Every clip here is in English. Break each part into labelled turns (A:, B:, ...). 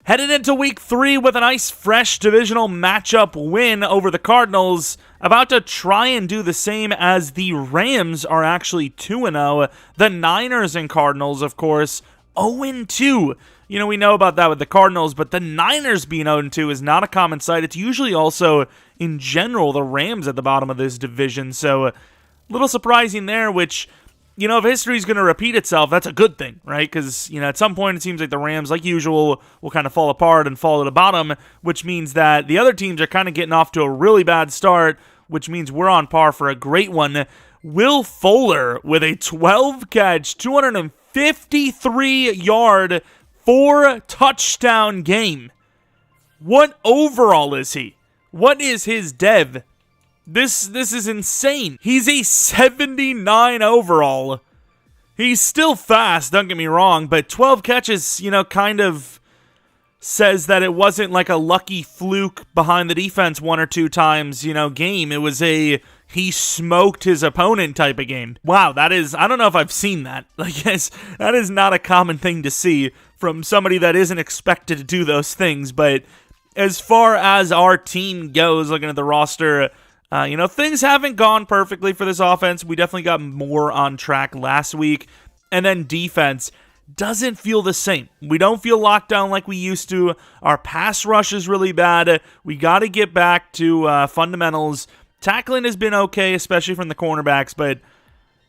A: Headed into week 3 with a nice fresh divisional matchup win over the Cardinals. About to try and do the same as the Rams are actually 2-0. The Niners and Cardinals, of course, 0-2. You know, we know about that with the Cardinals, but the Niners being 0-2 is not a common sight. It's usually also, in general, the Rams at the bottom of this division. So, a little surprising there, which, you know, if history is going to repeat itself, that's a good thing, right? Because, you know, at some point it seems like the Rams, like usual, will kind of fall apart and fall to the bottom, which means that the other teams are kind of getting off to a really bad start, which means we're on par for a great one. Will Fuller with a 12-catch, 253-yard, 4-touchdown game. What overall is he? What is his dev? This is insane. He's a 79 overall. He's still fast, don't get me wrong, but 12 catches, you know, kind of says that it wasn't like a lucky fluke behind the defense one or two times, you know, game. It was a he smoked his opponent type of game. Wow, that is, I don't know if I've seen that. I guess that is not a common thing to see from somebody that isn't expected to do those things, but as far as our team goes, looking at the roster, you know, things haven't gone perfectly for this offense. We definitely got more on track last week. And then defense doesn't feel the same. We don't feel locked down like we used to. Our pass rush is really bad. We got to get back to fundamentals. Tackling has been okay, especially from the cornerbacks. But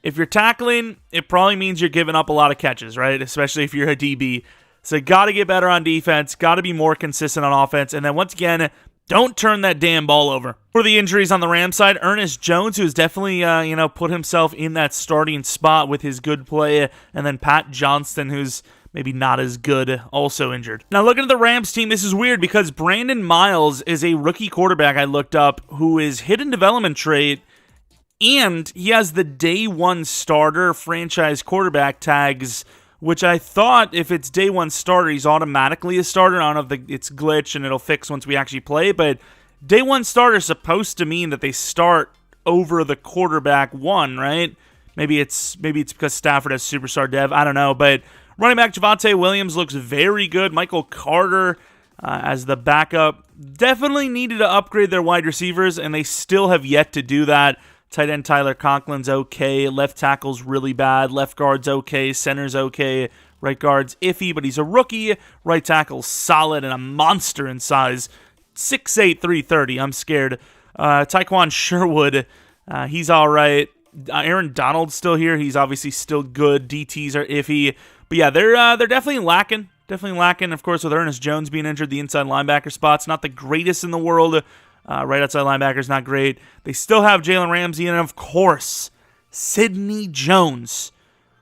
A: if you're tackling, it probably means you're giving up a lot of catches, right? Especially if you're a DB. So got to get better on defense. Got to be more consistent on offense. And then once again, don't turn that damn ball over. For the injuries on the Rams side, Ernest Jones, who's definitely, you know, put himself in that starting spot with his good play, and then Pat Johnston, who's maybe not as good, also injured. Now, looking at the Rams team, this is weird because Brandon Miles is a rookie quarterback I looked up who is hidden development trait, and he has the day one starter franchise quarterback tags, which I thought if it's day one starter, he's automatically a starter. I don't know if it's glitch and it'll fix once we actually play, but day one starter is supposed to mean that they start over the quarterback one, right? Maybe it's because Stafford has superstar dev. I don't know, but running back Javonte Williams looks very good. Michael Carter as the backup. Definitely needed to upgrade their wide receivers, and they still have yet to do that. Tight end Tyler Conklin's okay. Left tackle's really bad. Left guard's okay. Center's okay. Right guard's iffy, but he's a rookie. Right tackle's solid and a monster in size. 6'8", 330. I'm scared. Tyquan Sherwood, he's all right. Aaron Donald's still here. He's obviously still good. DTs are iffy. But yeah, they're definitely lacking. Definitely lacking, of course, with Ernest Jones being injured. The inside linebacker spot's not the greatest in the world. Right outside linebacker's not great. They still have Jalen Ramsey and, of course, Sidney Jones,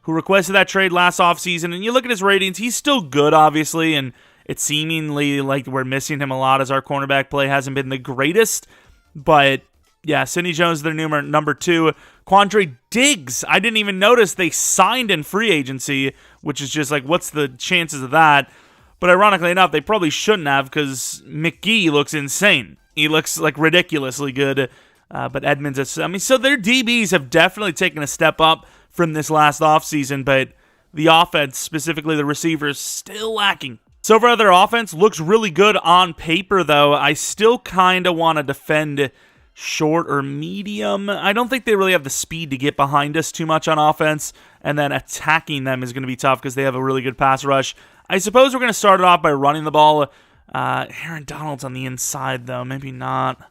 A: who requested that trade last offseason. And you look at his ratings, he's still good, obviously, and it's seemingly like we're missing him a lot as our cornerback play hasn't been the greatest. But, yeah, Sidney Jones is their number 2. Quandre Diggs, I didn't even notice they signed in free agency, which is just like, what's the chances of that? But ironically enough, they probably shouldn't have because McGee looks insane. He looks like ridiculously good, but Edmonds is, so their DBs have definitely taken a step up from this last offseason, but the offense, specifically the receivers, still lacking. So far, their offense looks really good on paper, though. I still kind of want to defend short or medium. I don't think they really have the speed to get behind us too much on offense, and then attacking them is going to be tough because they have a really good pass rush. I suppose we're going to start it off by running the ball. Aaron Donald's on the inside, though. Maybe not.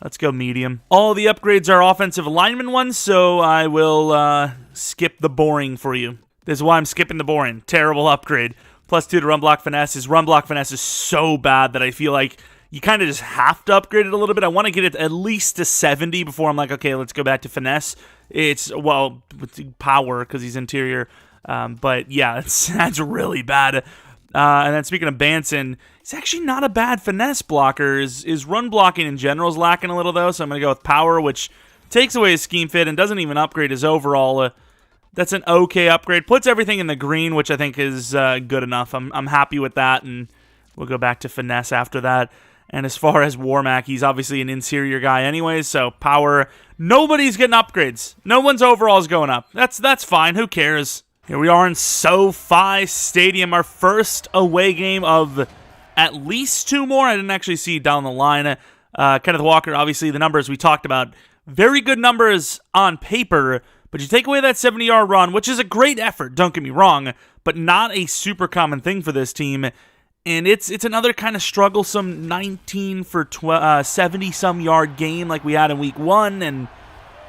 A: Let's go medium. All the upgrades are offensive lineman ones, so I will skip the boring for you. This is why I'm skipping the boring. Terrible upgrade. +2 to run block finesse. His run block finesse is so bad that I feel like you kind of just have to upgrade it a little bit. I want to get it at least to 70 before I'm like, okay, let's go back to finesse. It's, well, with power because he's interior. But yeah, that's really bad. And then speaking of Banson, he's actually not a bad finesse blocker. His run blocking in general is lacking a little, though, so I'm going to go with power, which takes away his scheme fit and doesn't even upgrade his overall. That's an okay upgrade. Puts everything in the green, which I think is good enough. I'm happy with that, and we'll go back to finesse after that. And as far as Warmack, he's obviously an interior guy anyways, so power. Nobody's getting upgrades. No one's overall is going up. That's fine. Who cares? Here we are in SoFi Stadium, our first away game of at least 2 more. I didn't actually see down the line. Kenneth Walker, obviously the numbers we talked about, very good numbers on paper, but you take away that 70-yard run, which is a great effort, don't get me wrong, but not a super common thing for this team. And it's another kind of strugglesome 19 for 70-some yard game like we had in week 1. And,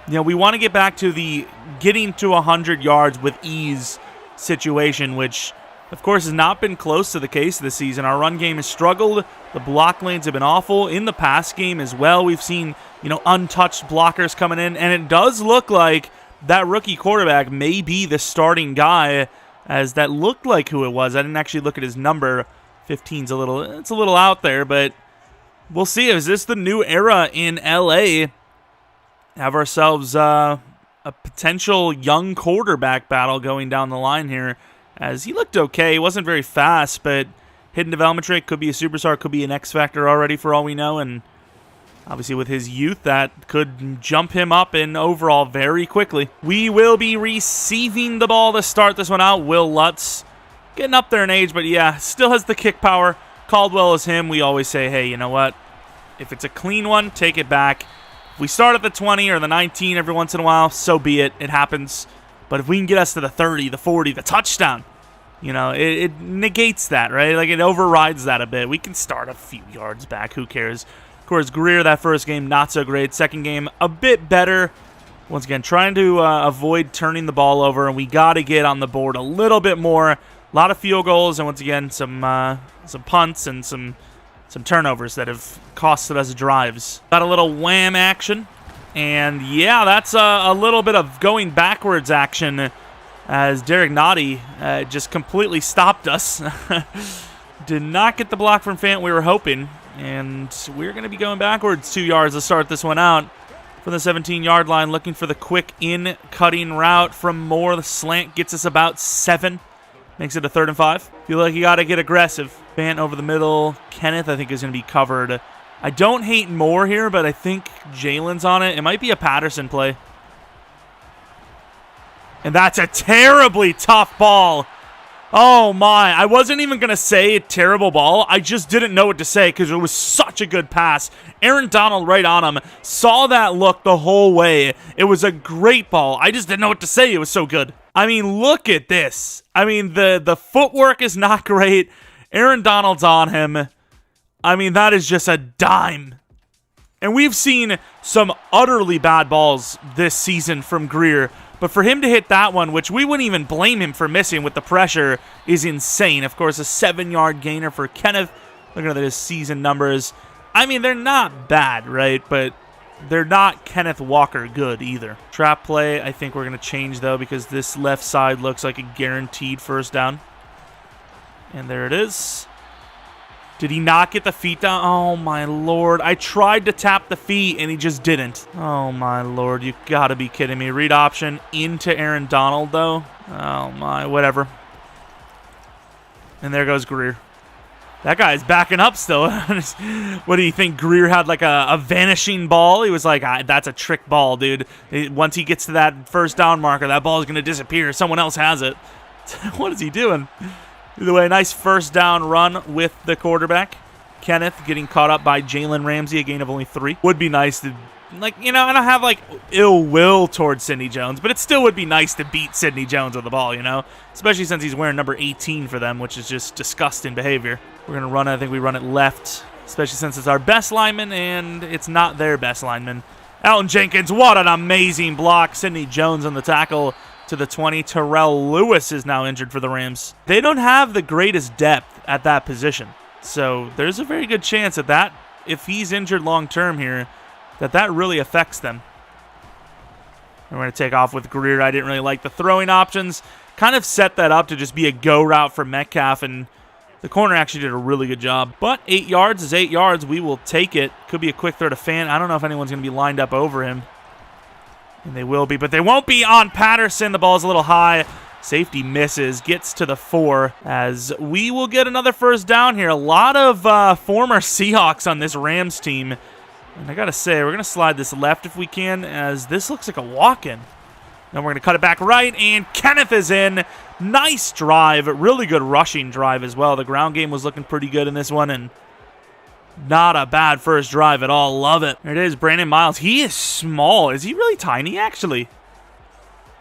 A: you know, we want to get back to the getting to 100 yards with ease situation, which, of course, has not been close to the case this season. Our run game has struggled. The block lanes have been awful. In the pass game as well, we've seen, you know, untouched blockers coming in. And it does look like that rookie quarterback may be the starting guy, as that looked like who it was. I didn't actually look at his number. 15's a little out there, but we'll see. Is this the new era in LA? Have ourselves a potential young quarterback battle going down the line here, as he looked okay. He wasn't very fast, but hidden development trait, could be a superstar, could be an X factor already for all we know, and obviously with his youth, that could jump him up in overall very quickly. We will be receiving the ball to start this one out. Will Lutz, getting up there in age, but yeah, still has the kick power. Caldwell is him. We always say, hey, you know what? If it's a clean one, take it back. If we start at the 20 or the 19 every once in a while, so be it. It happens. But if we can get us to the 30, the 40, the touchdown, you know, it negates that, right? Like, it overrides that a bit. We can start a few yards back. Who cares? Of course, Greer, that first game, not so great. Second game, a bit better. Once again, trying to avoid turning the ball over, and we got to get on the board a little bit more. A lot of field goals, and once again, some punts and some turnovers that have costed us drives. Got a little wham action, and yeah, that's a little bit of going backwards action, as Derek Noddy just completely stopped us. Did not get the block from Fant we were hoping, and we're going to be going backwards 2 yards to start this one out. From the 17-yard line, looking for the quick in-cutting route from Moore. The slant gets us about 7. Makes it a 3rd and 5. Feel like you got to get aggressive. Fant over the middle. Kenneth, I think, is going to be covered. I don't hate Moore here, but I think Jalen's on it. It might be a Patterson play. And that's a terribly tough ball. Oh, my. I wasn't even going to say terrible ball. I just didn't know what to say because it was such a good pass. Aaron Donald right on him. Saw that look the whole way. It was a great ball. I just didn't know what to say. It was so good. I mean, look at this. I mean, the footwork is not great. Aaron Donald's on him. I mean, that is just a dime. And we've seen some utterly bad balls this season from Greer. But for him to hit that one, which we wouldn't even blame him for missing with the pressure, is insane. Of course, a 7-yard gainer for Kenneth. Looking at his season numbers. I mean, they're not bad, right? But they're not Kenneth Walker good either. Trap play, I think we're going to change, though, because this left side looks like a guaranteed first down. And there it is. Did he not get the feet down? Oh, my Lord. I tried to tap the feet, and he just didn't. Oh, my Lord. You got to be kidding me. Read option into Aaron Donald, though. Oh, my. Whatever. And there goes Greer. That guy's backing up still. What do you think? Greer had like a vanishing ball? He was like, that's a trick ball, dude. Once he gets to that first down marker, that ball is going to disappear. Someone else has it. What is he doing? Either way, nice first down run with the quarterback. Kenneth getting caught up by Jalen Ramsey, a gain of only 3. Would be nice to, like, you know, I don't have, like, ill will towards Sidney Jones, but it still would be nice to beat Sidney Jones with the ball, you know? Especially since he's wearing number 18 for them, which is just disgusting behavior. We're going to run it. I think we run it left, especially since it's our best lineman, and it's not their best lineman. Elton Jenkins, what an amazing block. Sidney Jones on the tackle to the 20. Terrell Lewis is now injured for the Rams. They don't have the greatest depth at that position. So there's a very good chance that if he's injured long-term here, that really affects them. And we're going to take off with Greer. I didn't really like the throwing options. Kind of set that up to just be a go route for Metcalf, and the corner actually did a really good job. But 8 yards is 8 yards. We will take it. Could be a quick throw to Fant. I don't know if anyone's going to be lined up over him. And they will be, but they won't be on Patterson. The ball's a little high. Safety misses, gets to the 4, as we will get another first down here. A lot of former Seahawks on this Rams team. And I got to say, we're going to slide this left if we can, as this looks like a walk-in. Then we're going to cut it back right, and Kenneth is in. Nice drive, really good rushing drive as well. The ground game was looking pretty good in this one, and not a bad first drive at all. Love it. There it is, Brandon Miles. He is small. Is he really tiny, actually?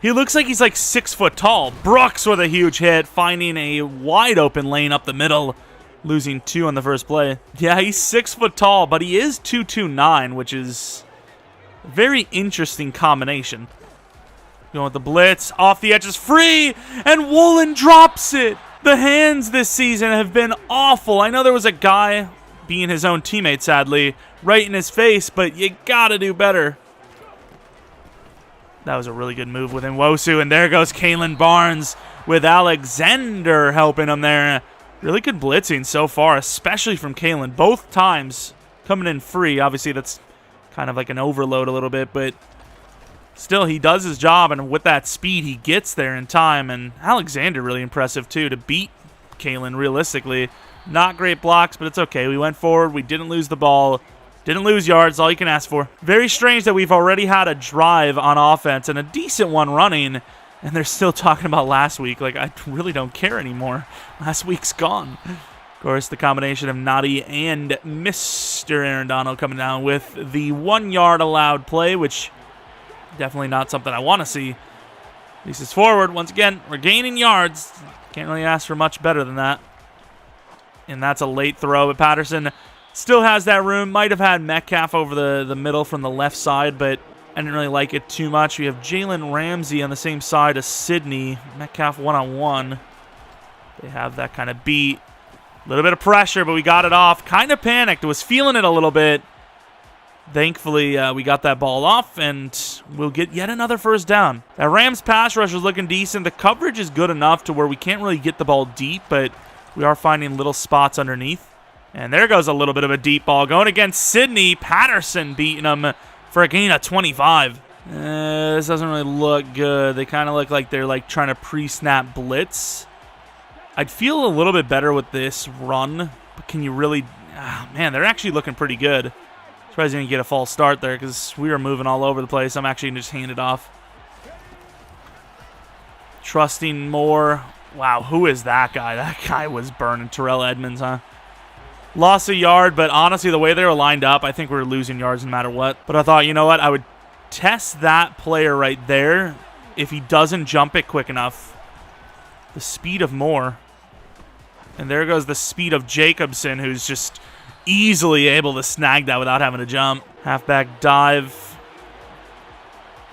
A: He looks like he's like 6 foot tall. Brooks with a huge hit, finding a wide open lane up the middle, losing 2 on the first play. Yeah, he's 6 foot tall, but he is 229, which is a very interesting combination. Going with the blitz, off the edges, free, and Woolen drops it. The hands this season have been awful. I know there was a guy, being his own teammate, sadly, right in his face, but you gotta do better. That was a really good move with Nwosu, and there goes Kalen Barnes with Alexander helping him there. Really good blitzing so far, especially from Kalen. Both times coming in free. Obviously, that's kind of like an overload a little bit, but still, he does his job, and with that speed, he gets there in time. And Alexander really impressive, too, to beat Kalen realistically. Not great blocks, but it's okay. We went forward. We didn't lose the ball. Didn't lose yards. All you can ask for. Very strange that we've already had a drive on offense and a decent one running, and they're still talking about last week. Like, I really don't care anymore. Last week's gone. Of course, the combination of Nadi and Mr. Arendano coming down with the 1 yard allowed play, which definitely not something I want to see. At least it's forward. Once again, we're gaining yards. Can't really ask for much better than that. And that's a late throw, but Patterson still has that room. Might have had Metcalf over the middle from the left side, but I didn't really like it too much. We have Jalen Ramsey on the same side as Sidney. Metcalf one-on-one. They have that kind of beat. A little bit of pressure, but we got it off. Kind of panicked. Was feeling it a little bit. Thankfully, we got that ball off, and we'll get yet another first down. That Rams pass rush is looking decent. The coverage is good enough to where we can't really get the ball deep, but we are finding little spots underneath. And there goes a little bit of a deep ball. Going against Sidney. Patterson beating him for a gain of 25. This doesn't really look good. They kind of look like they're like trying to pre-snap blitz. I'd feel a little bit better with this run, but can you really... man, they're actually looking pretty good. Surprised they didn't get a false start there because we were moving all over the place. I'm actually going to just hand it off. Trusting more. Wow, who is that guy? That guy was burning. Terrell Edmonds, huh? Lost a yard, but honestly, the way they were lined up, I think we were losing yards no matter what. But I thought, you know what? I would test that player right there if he doesn't jump it quick enough. The speed of Moore. And there goes the speed of Jacobson, who's just easily able to snag that without having to jump. Halfback dive.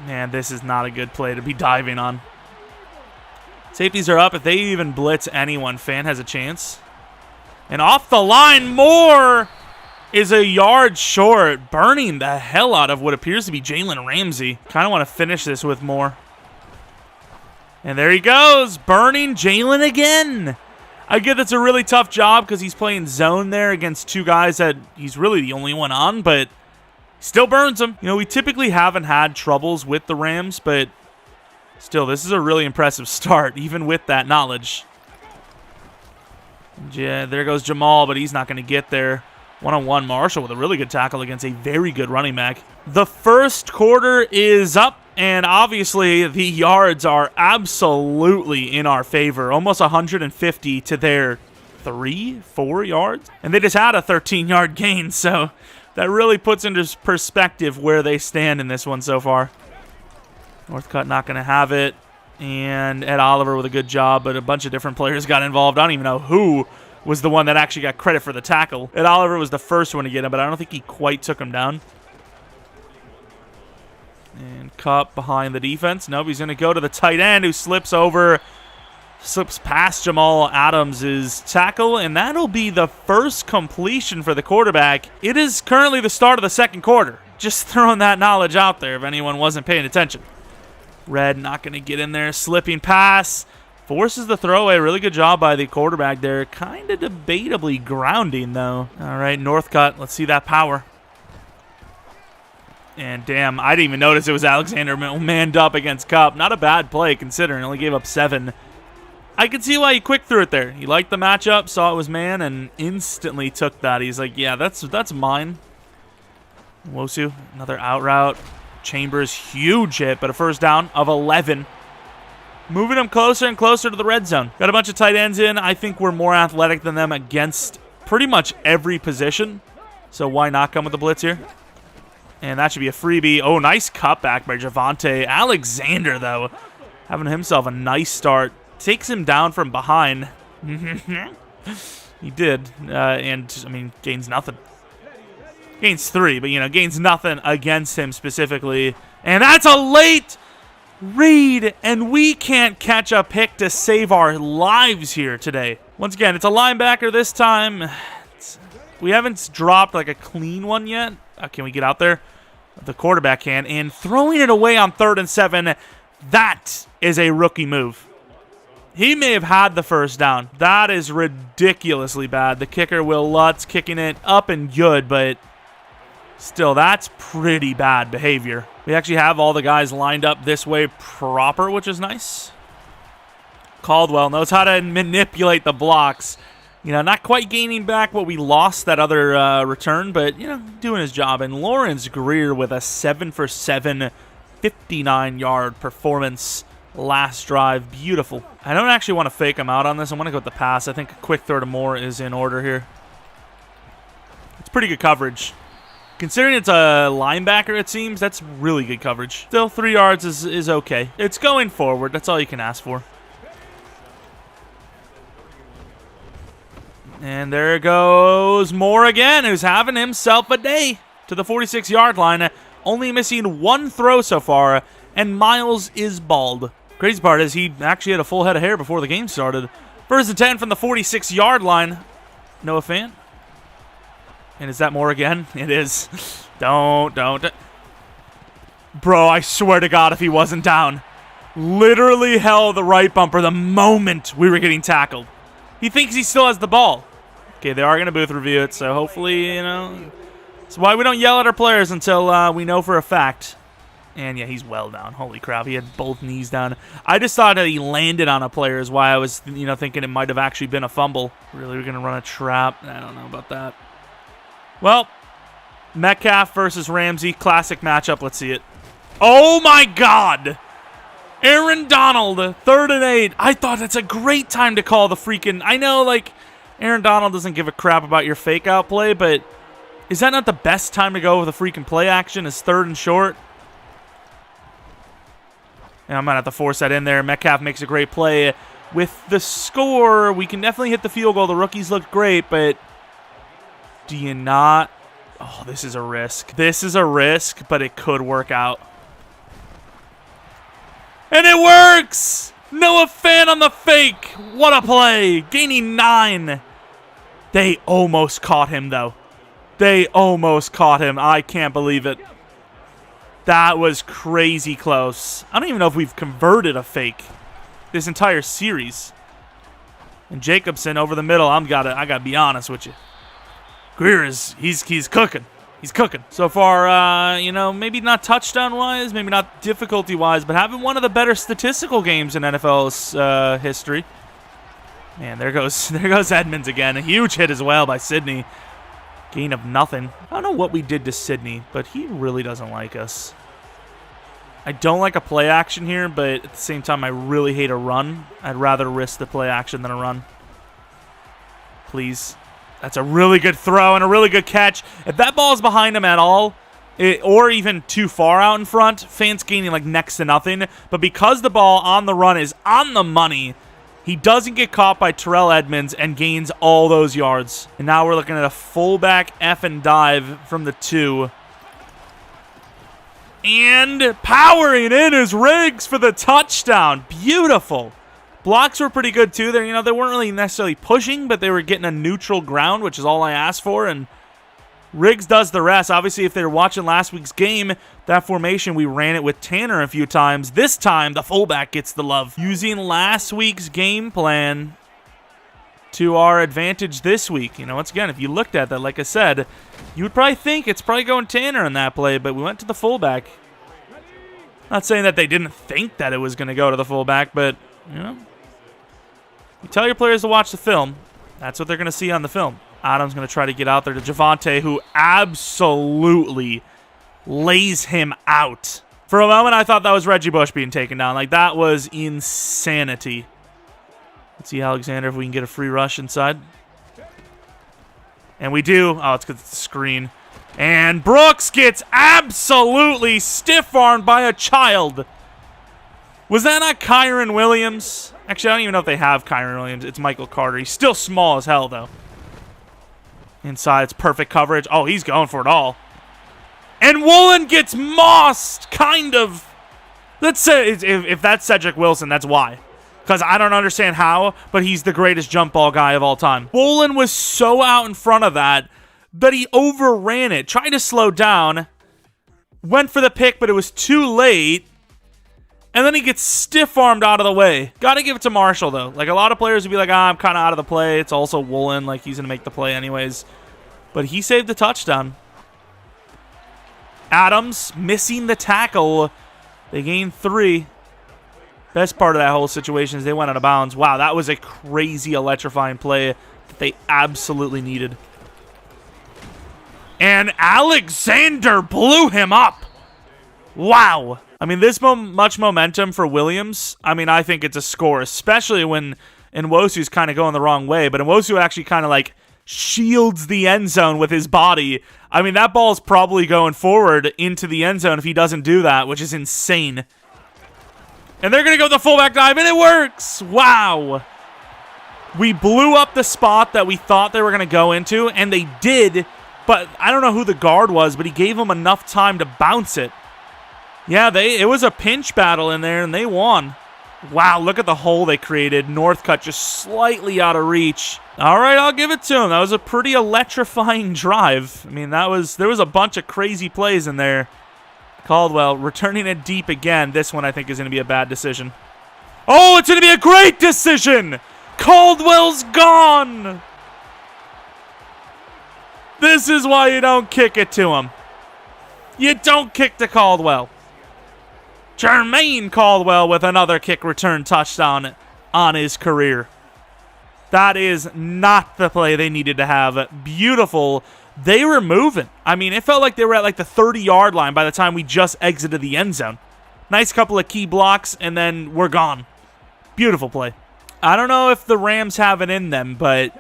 A: Man, this is not a good play to be diving on. Safeties are up. If they even blitz anyone, Fan has a chance. And off the line, Moore is a yard short, burning the hell out of what appears to be Jalen Ramsey. Kind of want to finish this with Moore. And there he goes, burning Jalen again. I get that's a really tough job because he's playing zone there against 2 guys that he's really the only one on, but still burns him. You know, we typically haven't had troubles with the Rams, but still, this is a really impressive start, even with that knowledge. Yeah, there goes Jamal, but he's not going to get there. One-on-one Marshall with a really good tackle against a very good running back. The first quarter is up, and obviously the yards are absolutely in our favor. Almost 150 to their 4 yards. And they just had a 13-yard gain, so that really puts into perspective where they stand in this one so far. Northcutt not going to have it. And Ed Oliver with a good job, but a bunch of different players got involved. I don't even know who was the one that actually got credit for the tackle. Ed Oliver was the first one to get him, but I don't think he quite took him down. And Cup behind the defense. Nope, he's going to go to the tight end who slips past Jamal Adams' tackle, and that'll be the first completion for the quarterback. It is currently the start of the second quarter. Just throwing that knowledge out there if anyone wasn't paying attention. Red not going to get in there. Slipping pass. Forces the throwaway. Really good job by the quarterback there. Kind of debatably grounding, though. All right, Northcutt. Let's see that power. And damn, I didn't even notice it was Alexander manned up against Cup. Not a bad play considering. Only gave up 7. I can see why he quick threw it there. He liked the matchup, saw it was man, and instantly took that. He's like, yeah, that's mine. Wosu, another out route. Chambers, huge hit, but a first down of 11. moving them closer and closer to the red zone. Got a bunch of tight ends in. I think we're more athletic than them against pretty much every position. So why not come with the blitz here? And that should be a freebie. Oh, nice cutback by Javonte. Alexander, though, having himself a nice start. Takes him down from behind. He did. And, I mean, gains nothing. Gains 3, but, gains nothing against him specifically. And that's a late read, and we can't catch a pick to save our lives here today. Once again, it's a linebacker this time. We haven't dropped like a clean one yet. Can we get out there? The quarterback can. And throwing it away on 3rd and 7, that is a rookie move. He may have had the first down. That is ridiculously bad. The kicker, Will Lutz, kicking it up and good, but still, that's pretty bad behavior. We actually have all the guys lined up this way proper, which is nice. Caldwell knows how to manipulate the blocks. Not quite gaining back what we lost that other return, but, doing his job. And Lawrence Greer with a 7 for 7, 59-yard performance last drive. Beautiful. I don't actually want to fake him out on this. I want to go with the pass. I think a quick throw to Moore is in order here. It's pretty good coverage. Considering it's a linebacker, it seems, that's really good coverage. Still, 3 yards is okay. It's going forward. That's all you can ask for. And there goes Moore again, who's having himself a day to the 46-yard line. Only missing 1 throw so far, and Miles is bald. Crazy part is he actually had a full head of hair before the game started. 1st and 10 from the 46-yard line. Noah Fant. And is that Moore again? It is. Don't. Bro, I swear to God if he wasn't down. Literally held the right bumper the moment we were getting tackled. He thinks he still has the ball. Okay, they are going to booth review it, so hopefully, That's why we don't yell at our players until we know for a fact. And, yeah, he's well down. Holy crap, he had both knees down. I just thought that he landed on a player is why I was, thinking it might have actually been a fumble. Really, we're going to run a trap? I don't know about that. Well, Metcalf versus Ramsey, classic matchup. Let's see it. Oh, my God. Aaron Donald, 3rd and 8. I thought that's a great time to call the freaking... I know, Aaron Donald doesn't give a crap about your fake-out play, but is that not the best time to go with a freaking play action? Is 3rd and short? And I'm going to have to force that in there. Metcalf makes a great play. With the score, we can definitely hit the field goal. The rookies looked great, but do you not? Oh, this is a risk. This is a risk, but it could work out. And it works! Noah Fant on the fake. What a play. Gaining 9. They almost caught him, though. They almost caught him. I can't believe it. That was crazy close. I don't even know if we've converted a fake this entire series. And Jacobson over the middle. I gotta be honest with you. Greer he's cooking. He's cooking. So far, maybe not touchdown-wise, maybe not difficulty-wise, but having one of the better statistical games in NFL's history. Man, there goes Edmonds again. A huge hit as well by Sidney. Gain of nothing. I don't know what we did to Sidney, but he really doesn't like us. I don't like a play action here, but at the same time, I really hate a run. I'd rather risk the play action than a run. Please. That's a really good throw and a really good catch. If that ball is behind him at all, or even too far out in front, Fant's gaining next to nothing. But because the ball on the run is on the money, he doesn't get caught by Terrell Edmonds and gains all those yards. And now we're looking at a fullback F and dive from the 2. And powering in is Riggs for the touchdown. Beautiful. Blocks were pretty good, too. They weren't really necessarily pushing, but they were getting a neutral ground, which is all I asked for, and Riggs does the rest. Obviously, if they were watching last week's game, that formation, we ran it with Tanner a few times. This time, the fullback gets the love. Using last week's game plan to our advantage this week. Once again, if you looked at that, like I said, you would probably think it's probably going Tanner in that play, but we went to the fullback. Not saying that they didn't think that it was going to go to the fullback, but, you tell your players to watch the film. That's what they're going to see on the film. Adams going to try to get out there to Javonte, who absolutely lays him out. For a moment, I thought that was Reggie Bush being taken down. Like, that was insanity. Let's see, Alexander, if we can get a free rush inside. And we do. Oh, it's because it's the screen. And Brooks gets absolutely stiff-armed by a child. Was that not Kyron Williams? Actually, I don't even know if they have Kyron Williams. It's Michael Carter. He's still small as hell, though. Inside, it's perfect coverage. Oh, he's going for it all. And Woolen gets mossed, kind of. Let's say, if that's Cedric Wilson, that's why. Because I don't understand how, but he's the greatest jump ball guy of all time. Woolen was so out in front of that he overran it. Tried to slow down. Went for the pick, but it was too late. And then he gets stiff-armed out of the way. Got to give it to Marshall, though. Like, a lot of players would be like, I'm kind of out of the play. It's also Woolen. Like, he's going to make the play anyways. But he saved the touchdown. Adams missing the tackle. They gained 3. Best part of that whole situation is they went out of bounds. Wow, that was a crazy electrifying play that they absolutely needed. And Alexander blew him up. Wow. I mean, this much momentum for Williams, I mean, I think it's a score, especially when Nwosu's kind of going the wrong way. But Nwosu actually kind of like shields the end zone with his body. I mean, that ball is probably going forward into the end zone if he doesn't do that, which is insane. And they're going to go the fullback dive, and it works! Wow! We blew up the spot that we thought they were going to go into, and they did, but I don't know who the guard was, but he gave them enough time to bounce it. Yeah, it was a pinch battle in there, and they won. Wow, look at the hole they created. Northcutt just slightly out of reach. All right, I'll give it to him. That was a pretty electrifying drive. I mean, there was a bunch of crazy plays in there. Caldwell returning it deep again. This one I think is going to be a bad decision. Oh, it's going to be a great decision. Caldwell's gone. This is why you don't kick it to him. You don't kick to Caldwell. Jermaine Caldwell with another kick return touchdown on his career. That is not the play they needed to have. Beautiful. They were moving. I mean, it felt like they were at like the 30-yard line by the time we just exited the end zone. Nice couple of key blocks, and then we're gone. Beautiful play. I don't know if the Rams have it in them, but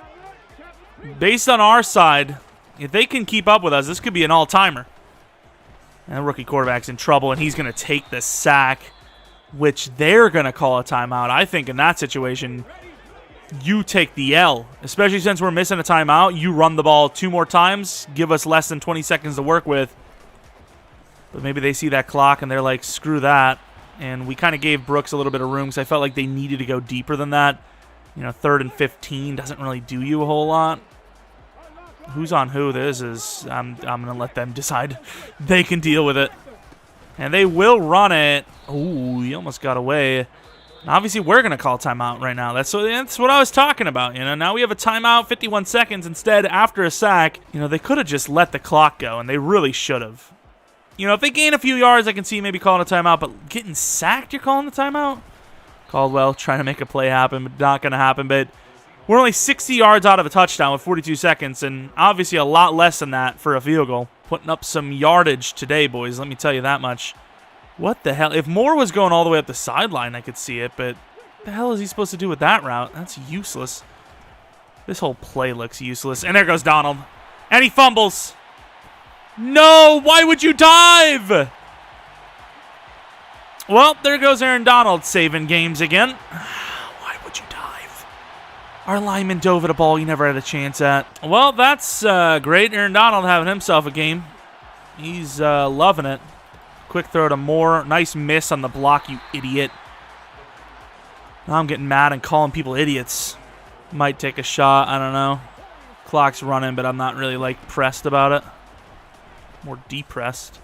A: based on our side, if they can keep up with us, this could be an all-timer. And the rookie quarterback's in trouble, and he's going to take the sack, which they're going to call a timeout. I think in that situation, you take the L, especially since we're missing a timeout. You run the ball 2 more times, give us less than 20 seconds to work with. But maybe they see that clock, and they're like, screw that. And we kind of gave Brooks a little bit of room because I felt like they needed to go deeper than that. You know, 3rd and 15 doesn't really do you a whole lot. Who's on who? This is, I'm going to let them decide. They can deal with it. And they will run it. Ooh, he almost got away. And obviously, we're going to call timeout right now. That's what I was talking about. You know, now we have a timeout, 51 seconds instead after a sack. You know, they could have just let the clock go, and they really should have. You know, if they gain a few yards, I can see maybe calling a timeout. But getting sacked, you're calling the timeout? Caldwell trying to make a play happen, but not going to happen. But we're only 60 yards out of a touchdown with 42 seconds, and obviously a lot less than that for a field goal. Putting up some yardage today, boys, let me tell you that much. What the hell? If Moore was going all the way up the sideline, I could see it, but what the hell is he supposed to do with that route? That's useless. This whole play looks useless. And there goes Donald. And he fumbles. No, why would you dive? Well, there goes Aaron Donald saving games again. Why would you dive? Our lineman dove at a ball he never had a chance at. Well, that's great. Aaron Donald having himself a game. He's loving it. Quick throw to Moore. Nice miss on the block, you idiot. Now I'm getting mad and calling people idiots. Might take a shot. I don't know. Clock's running, but I'm not really, like, pressed about it. More depressed.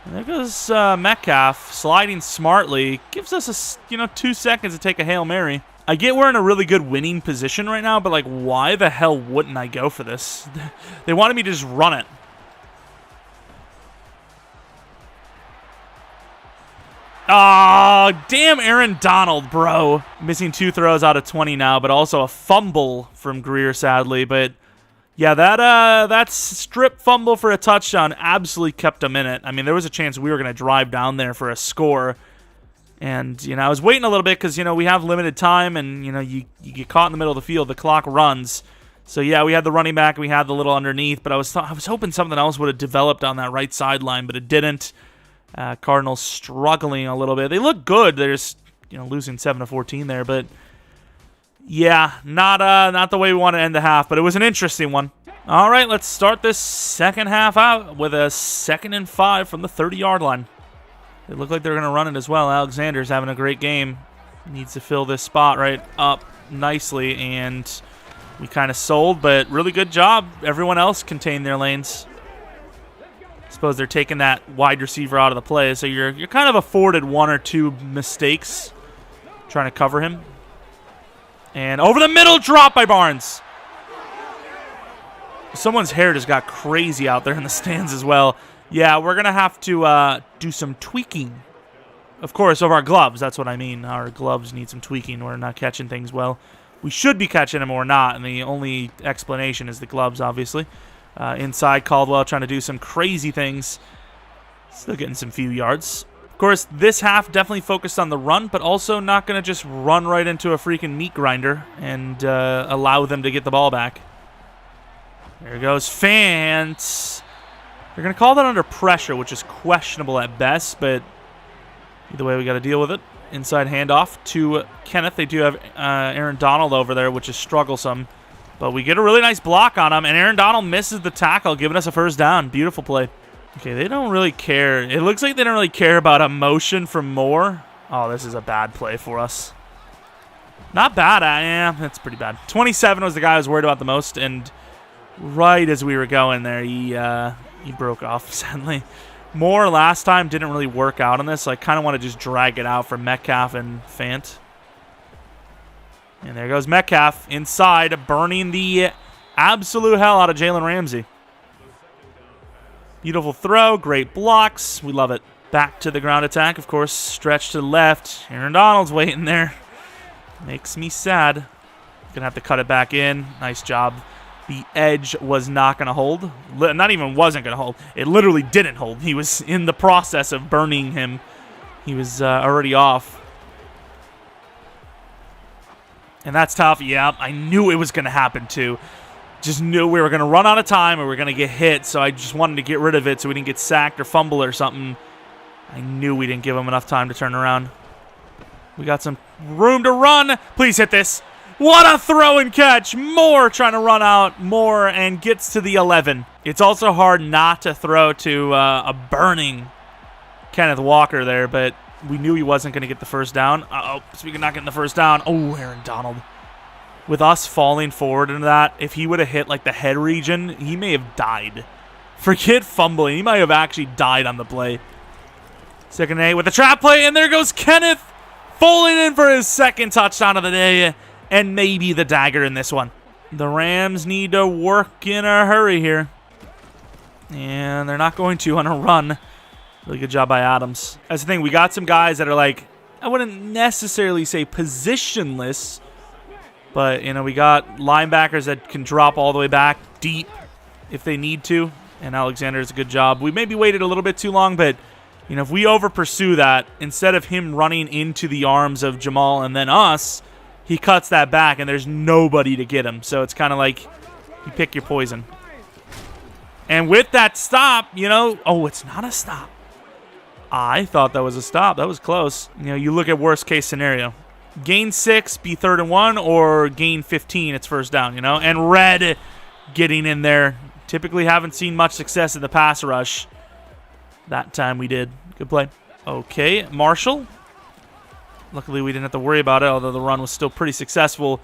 A: And there goes Metcalf sliding smartly. Gives us, 2 seconds to take a Hail Mary. I get we're in a really good winning position right now, but, like, why the hell wouldn't I go for this? They wanted me to just run it. Oh, damn Aaron Donald, bro. Missing 2 throws out of 20 now, but also a fumble from Greer, sadly. But Yeah, that strip fumble for a touchdown absolutely kept them in it. I mean, there was a chance we were going to drive down there for a score. And, you know, I was waiting a little bit because, you know, we have limited time and, you know, you get caught in the middle of the field, the clock runs. So, yeah, we had the running back, we had the little underneath, but I was hoping something else would have developed on that right sideline, but it didn't. Cardinals struggling a little bit. They look good. They're just, you know, losing 7-14 there, but yeah, not the way we want to end the half, but it was an interesting one. All right, let's start this second half out with a 2nd and 5 from the 30-yard line. They look like they're going to run it as well. Alexander's having a great game. Needs to fill this spot right up nicely, and we kind of sold, but really good job. Everyone else contained their lanes. I suppose they're taking that wide receiver out of the play, so you're kind of afforded 1 or 2 mistakes trying to cover him. And over the middle, drop by Barnes. Someone's hair just got crazy out there in the stands as well. Yeah, we're going to have to do some tweaking. Of course, of our gloves. That's what I mean. Our gloves need some tweaking. We're not catching things well. We should be catching them or not, and the only explanation is the gloves, obviously. Inside, Caldwell trying to do some crazy things. Still getting some few yards. Of course, this half definitely focused on the run, but also not going to just run right into a freaking meat grinder and allow them to get the ball back. There goes Fant. They're going to call that under pressure, which is questionable at best, but either way, we got to deal with it. Inside handoff to Kenneth. They do have Aaron Donald over there, which is strugglesome. But we get a really nice block on him, and Aaron Donald misses the tackle, giving us a first down. Beautiful play. Okay, they don't really care. It looks like they don't really care about a motion from Moore. Oh, this is a bad play for us. Not bad. Yeah, that's pretty bad. 27 was the guy I was worried about the most, and right as we were going there, he broke off, sadly. Moore last time didn't really work out on this, so I kind of want to just drag it out for Metcalf and Fant. And there goes Metcalf inside, burning the absolute hell out of Jalen Ramsey. Beautiful throw, great blocks. We love it. Back to the ground attack, of course. Stretch to the left. Aaron Donald's waiting there. Makes me sad. Gonna have to cut it back in. Nice job. The edge was not going to hold. Not even wasn't going to hold. It literally didn't hold. He was in the process of burning him. He was already off. And that's tough. Yeah, I knew it was going to happen too. Just knew we were going to run out of time or we were going to get hit, so I just wanted to get rid of it so we didn't get sacked or fumble or something. I knew we didn't give him enough time to turn around. We got some room to run. Please hit this. What a throw and catch. Moore trying to run out more and gets to the 11. It's also hard not to throw to a burning Kenneth Walker there, but we knew he wasn't going to get the first down. Uh-oh, speaking of not getting the first down. Oh, Aaron Donald. With us falling forward into that, if he would have hit like the head region, he may have died. Forget fumbling. He might have actually died on the play. 2nd and 8 with the trap play, and there goes Kenneth falling in for his 2nd touchdown of the day. And maybe the dagger in this one. The Rams need to work in a hurry here. And they're not going to on a run. Really good job by Adams. That's the thing. We got some guys that are like, I wouldn't necessarily say positionless. But, you know, we got linebackers that can drop all the way back deep if they need to. And Alexander does a good job. We maybe waited a little bit too long, but, you know, if we over pursue that, instead of him running into the arms of Jamal and then us, he cuts that back, and there's nobody to get him. So it's kind of like you pick your poison. And with that stop, you know, oh, it's not a stop. I thought that was a stop. That was close. You know, you look at worst case scenario. Gain 6, be 3rd and 1, or gain 15, it's first down, you know. And Red getting in there. Typically haven't seen much success in the pass rush. That time we did. Good play. Okay, Marshall. Luckily, we didn't have to worry about it, although the run was still pretty successful.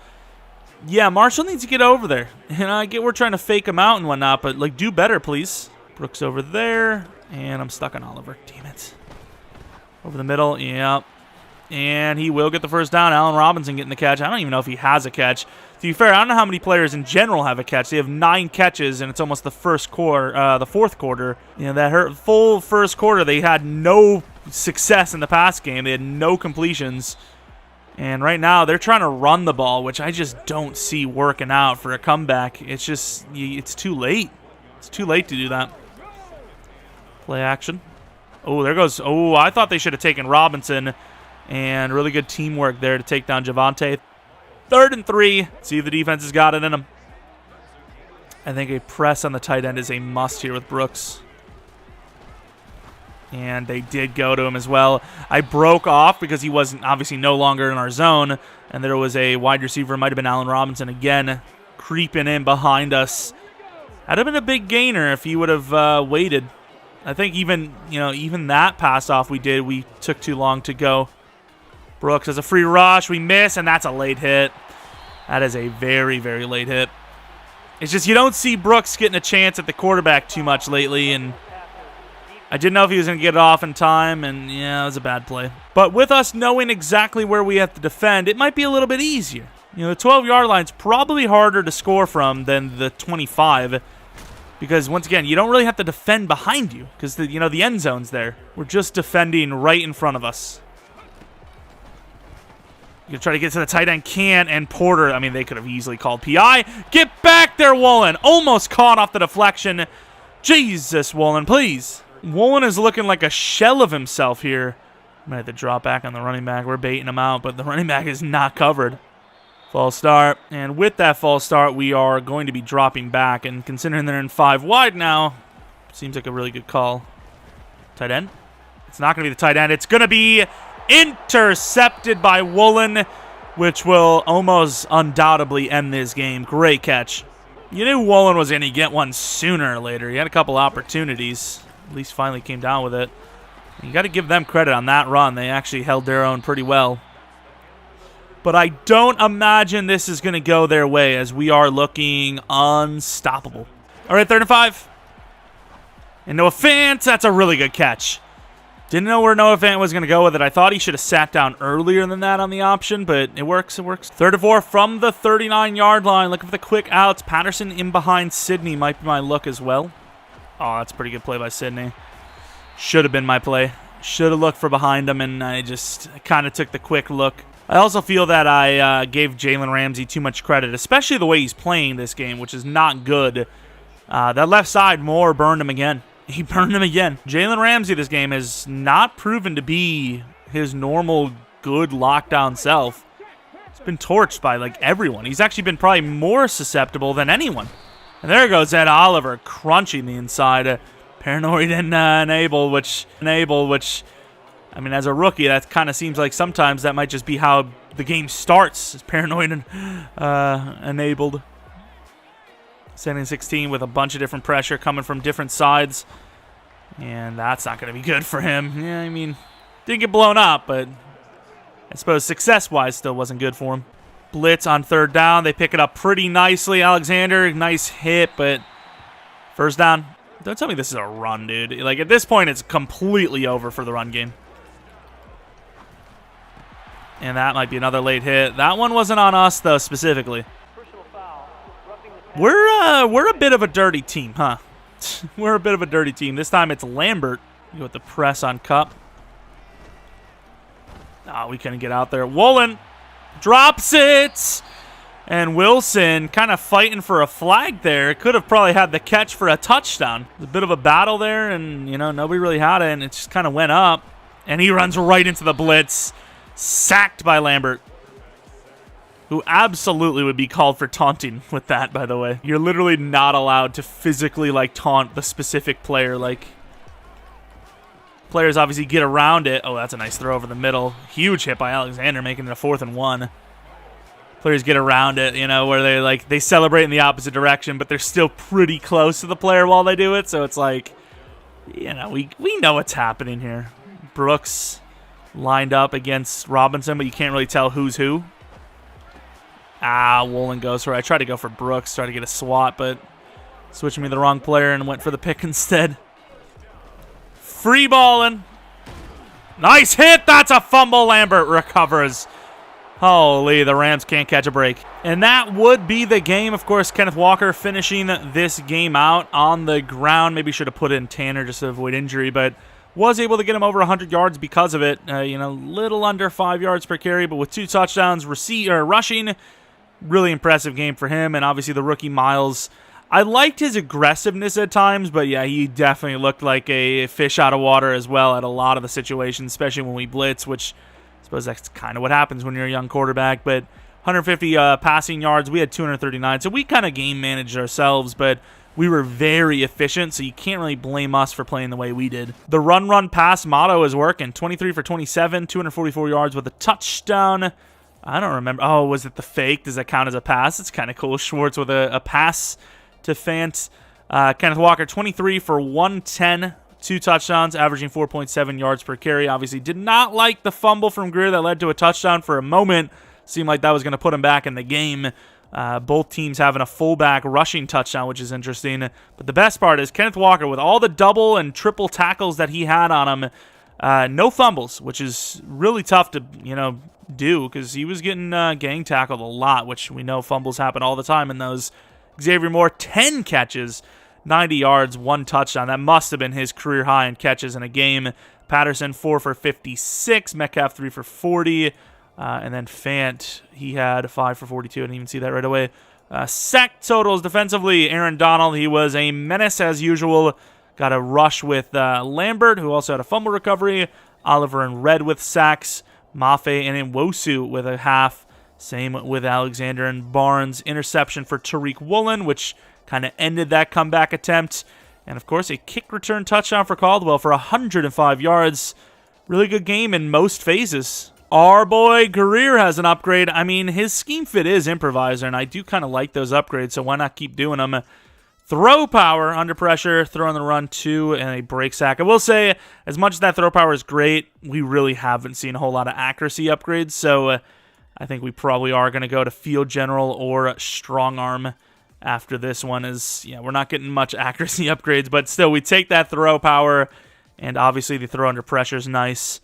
A: Yeah, Marshall needs to get over there. And I get we're trying to fake him out and whatnot, but, like, do better, please. Brooks over there, and I'm stuck on Oliver. Damn it. Over the middle, yeah. And he will get the first down. Allen Robinson getting the catch. I don't even know if he has a catch. To be fair, I don't know how many players in general have a catch. They have 9 catches, and it's almost the fourth quarter. You know, that hurt full first quarter. They had no success in the pass game. They had no completions. And right now, they're trying to run the ball, which I just don't see working out for a comeback. It's just, it's too late. It's too late to do that. Play action. Oh, there goes. Oh, I thought they should have taken Robinson. And really good teamwork there to take down Javonte. 3rd and 3. See if the defense has got it in them. I think a press on the tight end is a must here with Brooks. And they did go to him as well. I broke off because he wasn't obviously no longer in our zone. And there was a wide receiver, might have been Allen Robinson again, creeping in behind us. That'd have been a big gainer if he would have waited. I think even that pass off we took too long to go. Brooks has a free rush. We miss, and that's a late hit. That is a very, very late hit. It's just you don't see Brooks getting a chance at the quarterback too much lately, and I didn't know if he was going to get it off in time, and yeah, it was a bad play. But with us knowing exactly where we have to defend, it might be a little bit easier. The 12-yard line's probably harder to score from than the 25, because once again, you don't really have to defend behind you, because the end zone's there. We're just defending right in front of us. You try to get to the tight end, can't, and Porter, I mean, they could have easily called PI. Get back there, Woolen. Almost caught off the deflection. Jesus, Woolen, please. Woolen is looking like a shell of himself here. Might have to drop back on the running back. We're baiting him out, but the running back is not covered. False start. And with that false start, we are going to be dropping back. And considering they're in 5 wide now, seems like a really good call. Tight end? It's not going to be the tight end. It's going to be intercepted by Woolen, which will almost undoubtedly end this game. Great catch. You knew Woolen was going to get one sooner or later. He had a couple opportunities. At least finally came down with it. You got to give them credit on that run. They actually held their own pretty well. But I don't imagine this is going to go their way, as we are looking unstoppable. All right, 3rd and 5. And Noah Fant, that's a really good catch. Didn't know where Noah Fant was going to go with it. I thought he should have sat down earlier than that on the option, but it works. It works. 3rd and 4 from the 39-yard line. Looking for the quick outs. Patterson in behind Sidney might be my look as well. Oh, that's a pretty good play by Sidney. Should have been my play. Should have looked for behind him, and I just kind of took the quick look. I also feel that I gave Jalen Ramsey too much credit, especially the way he's playing this game, which is not good. That left side more burned him again. He burned him again. Jalen Ramsey this game has not proven to be his normal good lockdown self. He's been torched by everyone. He's actually been probably more susceptible than anyone. And there goes Ed Oliver crunching the inside. Paranoid and enable, which, I mean, as a rookie, that kind of seems like sometimes that might just be how the game starts. Is paranoid and enabled. 2nd 16 with a bunch of different pressure coming from different sides. And that's not going to be good for him. Yeah, I mean, didn't get blown up, but I suppose success-wise still wasn't good for him. Blitz on 3rd down. They pick it up pretty nicely. Alexander, nice hit, but first down. Don't tell me this is a run, dude. At this point, it's completely over for the run game. And that might be another late hit. That one wasn't on us, though, specifically. We're a bit of a dirty team, huh? We're a bit of a dirty team. This time it's Lambert with the press on Cup. Oh, we couldn't get out there. Woolen drops it. And Wilson kind of fighting for a flag there. Could have probably had the catch for a touchdown. It was a bit of a battle there, and, nobody really had it, and it just kind of went up. And he runs right into the blitz. Sacked by Lambert, who absolutely would be called for taunting with that, by the way. You're literally not allowed to physically, taunt the specific player. Players obviously get around it. Oh, that's a nice throw over the middle. Huge hit by Alexander, making it a 4th and 1. Players get around it, where they celebrate in the opposite direction, but they're still pretty close to the player while they do it. So it's we know what's happening here. Brooks lined up against Robinson, but you can't really tell who's who. Woolen goes for it. I tried to go for Brooks, tried to get a swat, but switching me the wrong player and went for the pick instead. Free balling. Nice hit. That's a fumble. Lambert recovers. Holy, the Rams can't catch a break. And that would be the game. Of course, Kenneth Walker finishing this game out on the ground. Maybe should have put in Tanner just to avoid injury, but Was able to get him over 100 yards because of it. You know, little under 5 yards per carry, but with 2 touchdowns rushing, really impressive game for him. And obviously the rookie Miles, I liked his aggressiveness at times, but yeah, he definitely looked like a fish out of water as well at a lot of the situations, especially when we blitz, which I suppose that's kind of what happens when you're a young quarterback. But 150 passing yards, we had 239, so we kind of game managed ourselves, but we were very efficient, so you can't really blame us for playing the way we did. The run-pass motto is working. 23 for 27, 244 yards with a touchdown. I don't remember. Oh, was it the fake? Does that count as a pass? It's kind of cool. Schwartz with a pass to Fant. Kenneth Walker, 23 for 110, 2 touchdowns, averaging 4.7 yards per carry. Obviously did not like the fumble from Greer that led to a touchdown for a moment. Seemed like that was going to put him back in the game. Both teams having a fullback rushing touchdown, which is interesting. But the best part is Kenneth Walker, with all the double and triple tackles that he had on him, no fumbles, which is really tough to, do, because he was getting gang tackled a lot, which we know fumbles happen all the time in those. Xavier Moore, 10 catches, 90 yards, 1 touchdown. That must have been his career high in catches in a game. Patterson, 4 for 56. Metcalf, 3 for 40. And then Fant, he had 5 for 42. I didn't even see that right away. Sack totals defensively. Aaron Donald, he was a menace as usual. Got a rush with Lambert, who also had a fumble recovery. Oliver and Red with sacks. Mafe and Nwosu with a half. Same with Alexander and Barnes. Interception for Tariq Woolen, which kind of ended that comeback attempt. And, of course, a kick return touchdown for Caldwell for 105 yards. Really good game in most phases. Our boy Greer has an upgrade. I mean, his scheme fit is improviser, and I do kind of like those upgrades, so why not keep doing them? Throw power under pressure, throw on the run 2, and a break sack. I will say, as much as that throw power is great, we really haven't seen a whole lot of accuracy upgrades, so I think we probably are going to go to field general or strong arm after this one. We're not getting much accuracy upgrades, but still, we take that throw power, and obviously the throw under pressure is nice.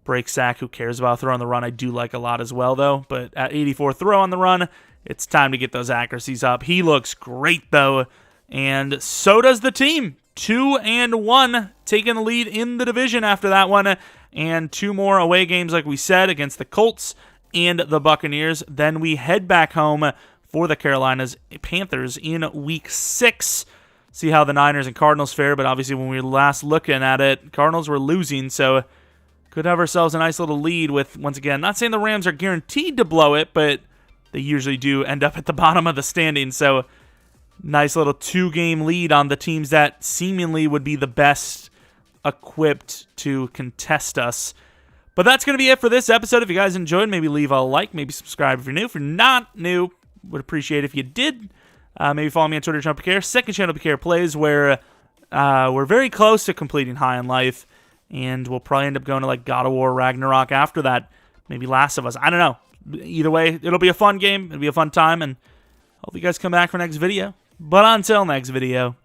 A: Break sack, who cares about throw on the run? I do like a lot as well, though. But at 84 throw on the run, it's time to get those accuracies up. He looks great, though, and so does the team. 2-1, taking the lead in the division after that one, and 2 more away games, like we said, against the Colts and the Buccaneers. Then we head back home for the Carolinas Panthers in Week 6. See how the Niners and Cardinals fare, but obviously when we were last looking at it, Cardinals were losing, so could have ourselves a nice little lead with, once again, not saying the Rams are guaranteed to blow it, but they usually do end up at the bottom of the standings. So nice little 2-game lead on the teams that seemingly would be the best equipped to contest us. But that's going to be it for this episode. If you guys enjoyed, maybe leave a like, maybe subscribe if you're new. If you're not new, would appreciate it if you did. Maybe follow me on Twitter, Jeromepkr, second channel, Pkr Plays, where we're very close to completing High in Life. And we'll probably end up going to like God of War Ragnarok after that. Maybe Last of Us. I don't know. Either way, it'll be a fun game. It'll be a fun time. And hope you guys come back for next video. But until next video,